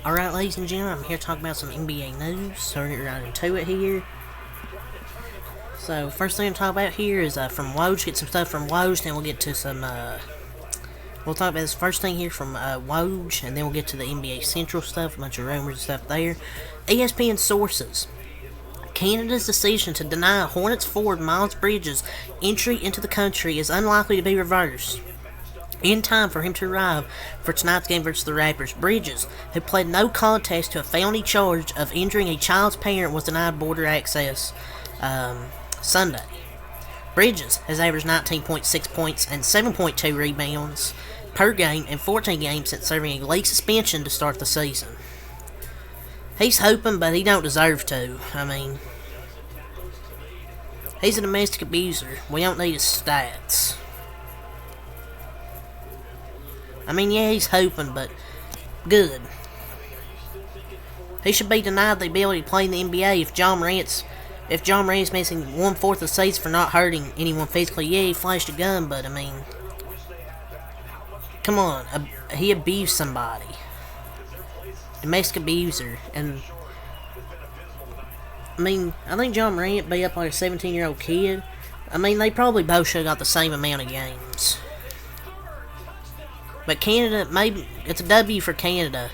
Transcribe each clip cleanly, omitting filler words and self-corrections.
Alright, ladies and gentlemen, I'm here to talk about some NBA news. So we're right into it here. So, first thing to talk about here is from Woj. Get some stuff from Woj, then we'll get to some, we'll talk about this first thing here from Woj, and then we'll get to the NBA Central stuff, a bunch of rumors and stuff there. ESPN sources. Canada's decision to deny Hornets forward Miles Bridges entry into the country is unlikely to be reversed in time for him to arrive for tonight's game versus the Raptors. Bridges, who pled no contest to a felony charge of injuring a child's parent, was denied border access Sunday. Bridges has averaged 19.6 points and 7.2 rebounds per game in 14 games since serving a league suspension to start the season. He's hoping, but he don't deserve to. I mean, he's a domestic abuser. We don't need his stats. I mean, yeah, he's hoping, but good. He should be denied the ability to play in the NBA if John Morant's missing 1/4 of the season for not hurting anyone physically. Yeah, he flashed a gun, but I mean, come on, he abused somebody. Domestic abuser, and I mean, I think John Morant beat up like a 17-year-old kid. I mean, they probably both should have got the same amount of games. But Canada, maybe it's a W for Canada.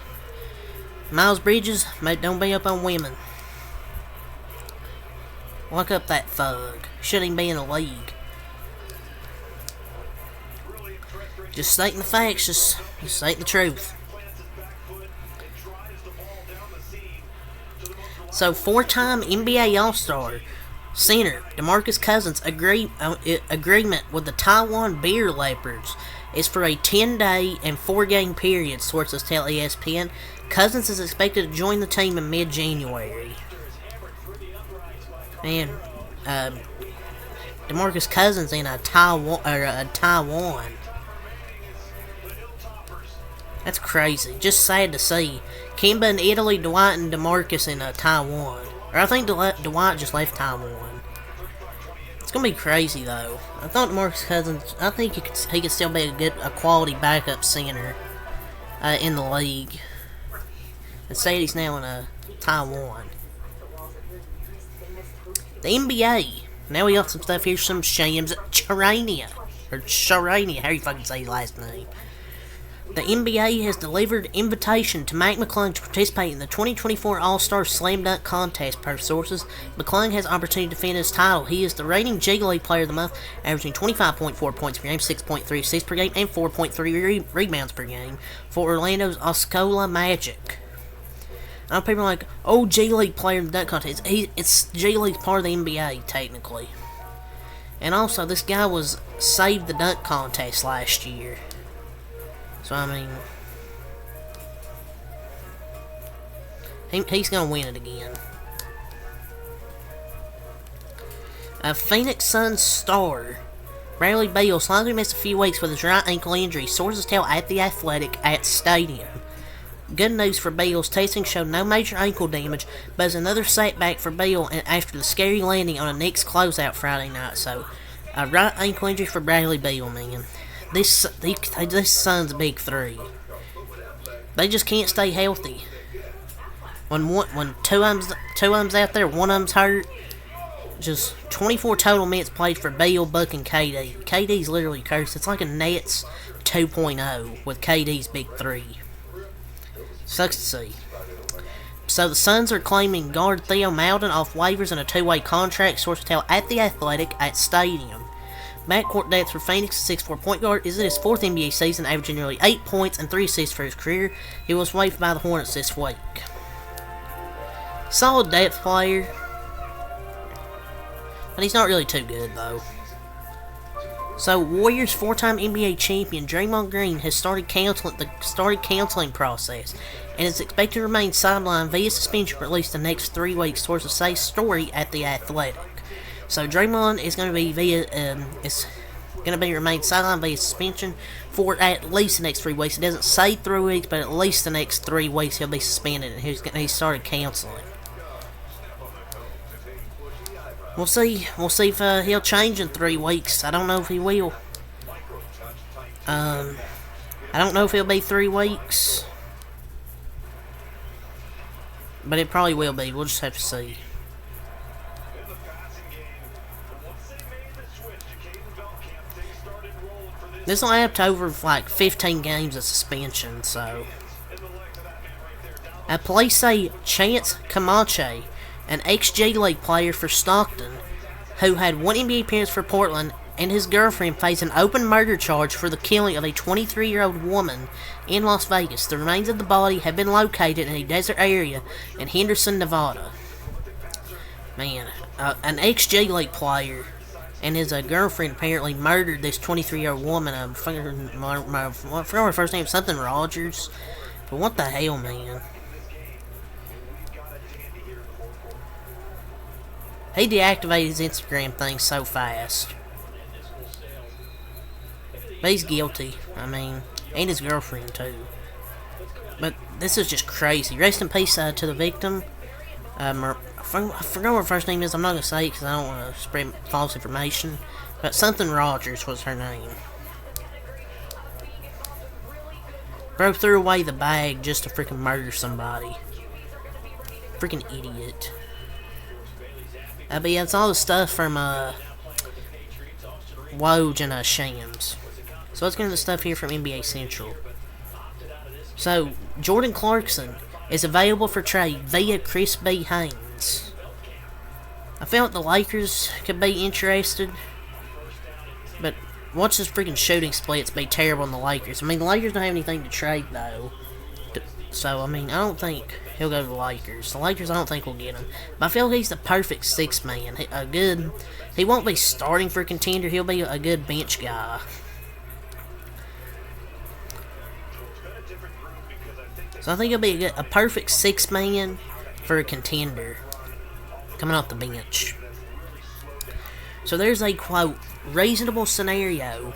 Miles Bridges, don't be up on women. Lock up that thug. Shouldn't even be in the league. Just stating the facts, just stating the truth. So, 4-time NBA All-Star center DeMarcus Cousins' agreement with the Taiwan Beer Leopards is for a 10-day and 4-game period, sources tell ESPN. Cousins is expected to join the team in mid-January. Man, DeMarcus Cousins in Taiwan. That's crazy. Just sad to see. Kemba in Italy, Dwight and DeMarcus in Taiwan. Or I think Dwight just left Taiwan. It's gonna be crazy though. I thought DeMarcus Cousins, I think he could still be a quality backup center in the league. Instead, he's now in Taiwan. The NBA. Now we got some stuff here. Some Shams Charania, or Charania, how you fucking say his last name. The NBA has delivered invitation to Mac McClung to participate in the 2024 All-Star Slam Dunk Contest, per sources. McClung has opportunity to defend his title. He is the reigning G League Player of the Month, averaging 25.4 points per game, 6.3 assists per game, and 4.3 rebounds per game for Orlando's Osceola Magic. I know people are like, oh, G League Player in the Dunk Contest. It's G League's part of the NBA, technically. And also, this guy was saved the dunk contest last year. So, I mean, he's going to win it again. A Phoenix Suns star, Bradley Beal, slightly missed a few weeks with his right ankle injury, sources tell at The Athletic at Stadium. Good news for Beal's testing showed no major ankle damage, but it's another setback for Beal after the scary landing on a Knicks closeout Friday night. So, a right ankle injury for Bradley Beal, man. This Suns big three. They just can't stay healthy. When two of them's out there, one of them's hurt. Just 24 total minutes played for Beal, Buck, and KD. KD's literally cursed. It's like a Nets 2.0 with KD's big three. Sucks to see. So the Suns are claiming guard Theo Maledon off waivers in a 2-way contract. Sources tell at The Athletic at Stadium. Backcourt depth for Phoenix, 6'4" point guard, is in his 4th NBA season, averaging nearly 8 points and 3 assists for his career. He was waived by the Hornets this week. Solid depth player, but he's not really too good though. So Warriors 4-time NBA champion Draymond Green has started counseling process and is expected to remain sidelined via suspension for at least the next 3 weeks. Sources say story at The Athletic. So Draymond is going to be remain sidelined via suspension for at least the next 3 weeks. It doesn't say 3 weeks, but at least the next 3 weeks he'll be suspended, and he's started counseling. We'll see. We'll see if he'll change in 3 weeks. I don't know if he will. I don't know if it'll be 3 weeks. But it probably will be. We'll just have to see. This will add up to over like 15 games of suspension, so. Police say Chance Camacho, an ex-G League player for Stockton, who had one NBA appearance for Portland, and his girlfriend face an open murder charge for the killing of a 23-year-old woman in Las Vegas. The remains of the body have been located in a desert area in Henderson, Nevada. Man, an ex-G League player and his girlfriend apparently murdered this 23-year-old woman. I forgot her first name, something Rogers. But what the hell, man? He deactivated his Instagram thing so fast. But he's guilty. I mean, and his girlfriend too. But this is just crazy. Rest in peace to the victim. I forgot what her first name is. I'm not going to say it because I don't want to spread false information. But something Rogers was her name. Bro threw away the bag just to freaking murder somebody. Freaking idiot. But yeah, it's all the stuff from Woj and Shams. So let's get into the stuff here from NBA Central. So, Jordan Clarkson is available for trade via Chris B. Haynes. I felt the Lakers could be interested, but watch this freaking shooting splits be terrible in the Lakers. I mean, the Lakers don't have anything to trade, though. So, I mean, I don't think he'll go to the Lakers. The Lakers, I don't think will get him. But I feel he's the perfect sixth man. He won't be starting for a contender. He'll be a good bench guy. So I think he'll be a perfect sixth man for a contender coming off the bench. So there's a, quote, reasonable scenario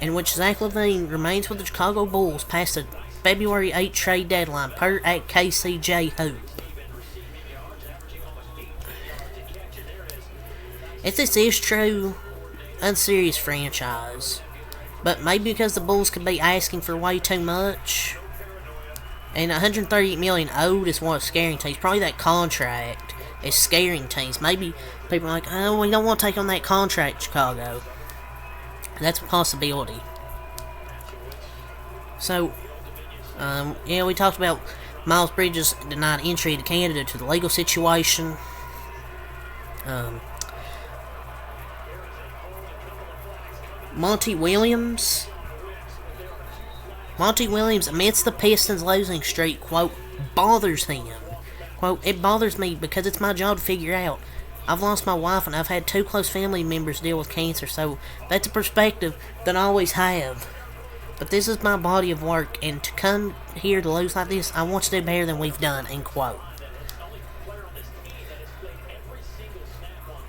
in which Zach LaVine remains with the Chicago Bulls past the February 8 trade deadline per at KCJ Hoop. If this is true, unserious franchise. But maybe because the Bulls could be asking for way too much. And $138 million owed is what's scaring teams. Probably that contract is scaring teams. Maybe people are like, oh, we don't want to take on that contract, Chicago. That's a possibility. So, yeah, we talked about Miles Bridges denied entry to Canada to the legal situation. Monty Williams, amidst the Pistons' losing streak, quote, bothers him. Quote, it bothers me because it's my job to figure out. I've lost my wife and I've had 2 close family members deal with cancer, so that's a perspective that I always have. But this is my body of work, and to come here to lose like this, I want to do better than we've done, end quote.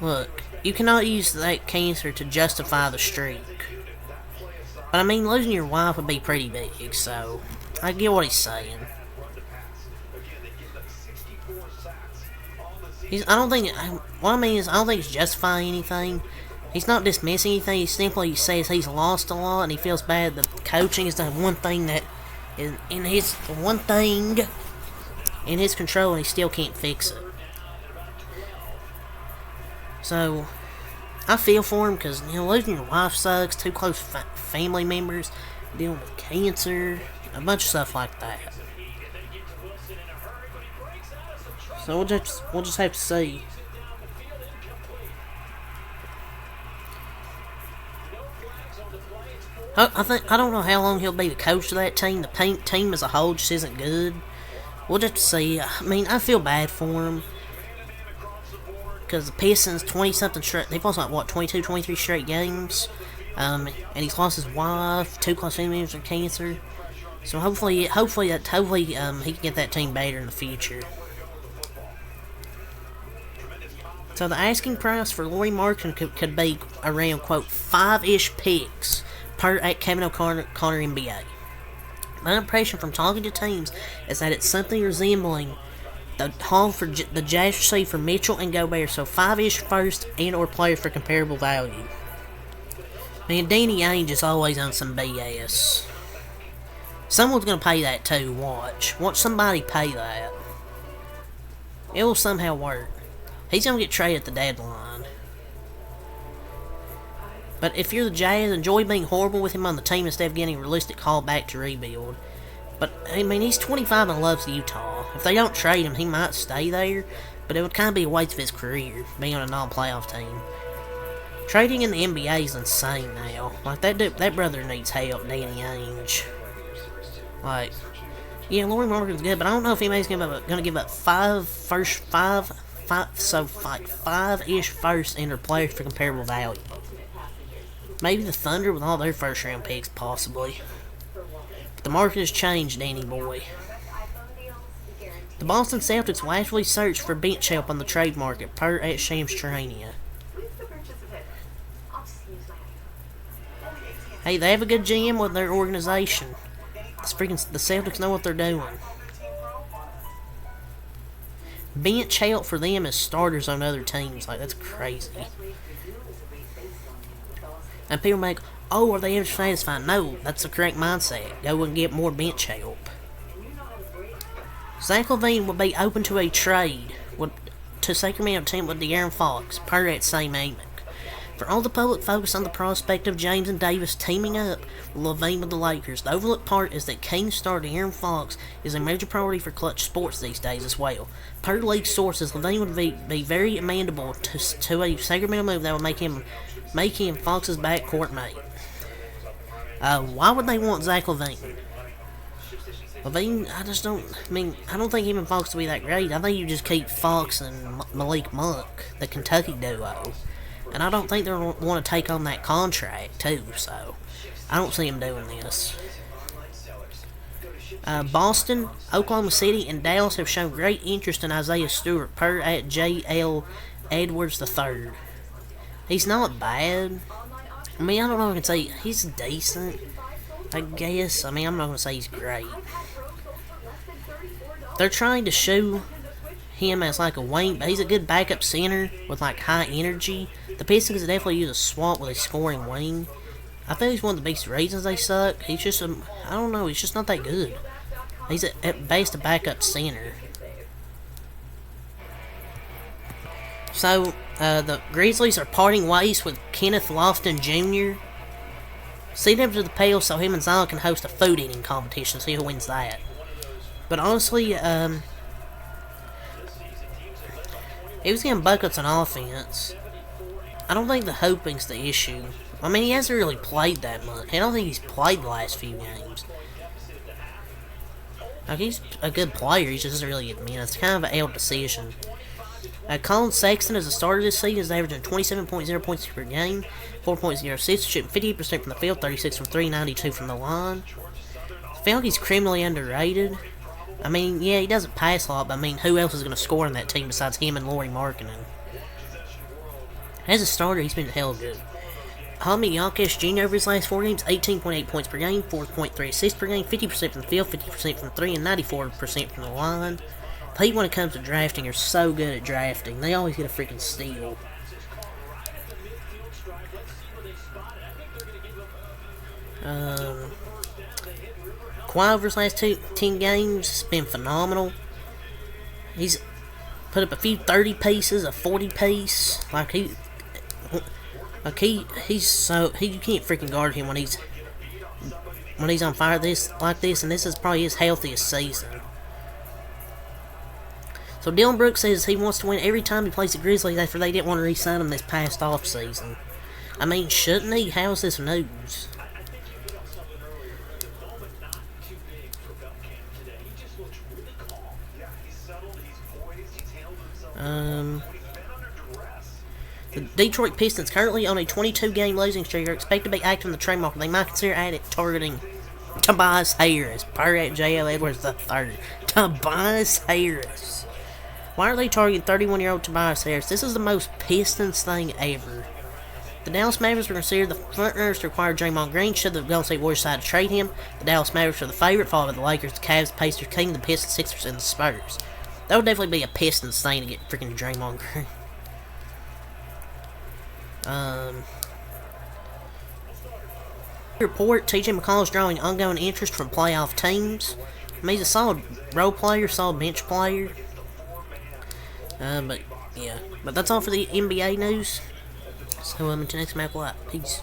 Look, you cannot use that cancer to justify the streak. But I mean, losing your wife would be pretty big, so I get what he's saying. I don't think he's justifying anything. He's not dismissing anything. He simply says he's lost a lot and he feels bad. The coaching is the one thing that is in his control, and he still can't fix it. So I feel for him because, you know, losing your wife sucks. 2 close family members, dealing with cancer, a bunch of stuff like that. So we'll just have to see. I don't know how long he'll be the coach of that team. The team as a whole just isn't good. We'll just see. I mean, I feel bad for him. Because the Pistons, 20-something straight, they've lost like, what, 22, 23 straight games? And he's lost his wife, 2 close family members with cancer. So hopefully he can get that team better in the future. So the asking price for Lauri Markkanen could be around, quote, 5-ish picks per at Kevin O'Connor NBA. My impression from talking to teams is that it's something resembling the haul for the Jazz received for Mitchell and Gobert, so 5-ish first and or players for comparable value. Man, Danny Ainge is always on some BS. Someone's gonna pay that too, watch somebody pay that. It will somehow work. He's gonna get traded at the deadline. But if you're the Jazz, enjoy being horrible with him on the team instead of getting a realistic call back to rebuild. But, I mean, he's 25 and loves Utah. If they don't trade him, he might stay there, but it would kind of be a waste of his career, being on a non-playoff team. Trading in the NBA is insane now. Like, that brother needs help, Danny Ainge. Like, yeah, Lauri Markkanen's good, but I don't know if anybody's gonna give up five-ish first in their players for comparable value. Maybe the Thunder with all their first-round picks, possibly. But the market has changed, Danny boy. The Boston Celtics will actually search for bench help on the trade market, per at Shams Charania. Hey, they have a good GM with their organization. The Celtics know what they're doing. Bench help for them as starters on other teams. Like, that's crazy. And people make, oh, are they ever satisfied? No, that's the correct mindset. Go and get more bench help. Zach LaVine would be open to a trade to Sacramento team with De'Aaron Fox, per that same Amick. For all the public focus on the prospect of James and Davis teaming up with LaVine with the Lakers, the overlooked part is that King star De'Aaron Fox is a major priority for Clutch Sports these days as well. Per league sources, LaVine would be very amenable to a Sacramento move that would make him Fox's backcourt mate. Why would they want Zach LaVine? LaVine, I don't think him and Fox will be that great. I think you just keep Fox and Malik Monk, the Kentucky duo. And I don't think they'll want to take on that contract, too, so I don't see him doing this. Boston, Oklahoma City, and Dallas have shown great interest in Isaiah Stewart, per at J.L. Edwards III. He's not bad. I mean, I don't know if I can say he's decent, I guess. I mean, I'm not going to say he's great. They're trying to show him as like a wing, but he's a good backup center with like high energy. The Pistons definitely use a swap with a scoring wing. I think he's one of the biggest reasons they suck. He's just I don't know, he's just not that good. He's at best a backup center. So, the Grizzlies are parting ways with Kenneth Lofton Jr. Send him to the Pels so him and Zion can host a food eating competition, see who wins that. But honestly, he was getting buckets on offense. I don't think the hooping's the issue. I mean, he hasn't really played that much. I don't think he's played the last few games. Like, he's a good player, he just doesn't really get minutes. It's kind of an L decision. Colin Sexton as a starter this season is averaging 27.0 points per game, 4.0 assists, shooting 58% from the field, 36 from 3, 92 from the line. I feel like he's criminally underrated. I mean, yeah, he doesn't pass a lot, but I mean, who else is going to score in that team besides him and Lauri Markkanen? As a starter, he's been hell good. Jaime Jaquez Jr. over his last 4 games, 18.8 points per game, 4.3 assists per game, 50% from the field, 50% from 3, and 94% from the line. People, when it comes to drafting, are so good at drafting. They always get a freaking steal. Kawhi over his last 10 games has been phenomenal. He's put up a few 30 pieces, a 40 piece. You can't freaking guard him when he's on fire like this, and this is probably his healthiest season. So Dillon Brooks says he wants to win every time he plays the Grizzlies after they didn't want to re-sign him this past offseason. I mean, shouldn't he? How's this news? The Detroit Pistons, currently on a 22-game losing streak, are expected to be active in the trade market. They might consider targeting Tobias Harris, per at J.L. Edwards III. Tobias Harris. Why are they targeting 31-year-old Tobias Harris? This is the most Pistons thing ever. The Dallas Mavericks are considered the frontrunners to acquire Draymond Green should the Golden State Warriors decide to trade him. The Dallas Mavericks are the favorite, followed by the Lakers, the Cavs, the Pacers, Kings, the Pistons, Sixers, and the Spurs. That would definitely be a Pistons thing to get freaking Draymond Green. Report, TJ McConnell is drawing ongoing interest from playoff teams. I mean, he's a solid role player, solid bench player. But yeah, but that's all for the NBA news. So until next time, peace.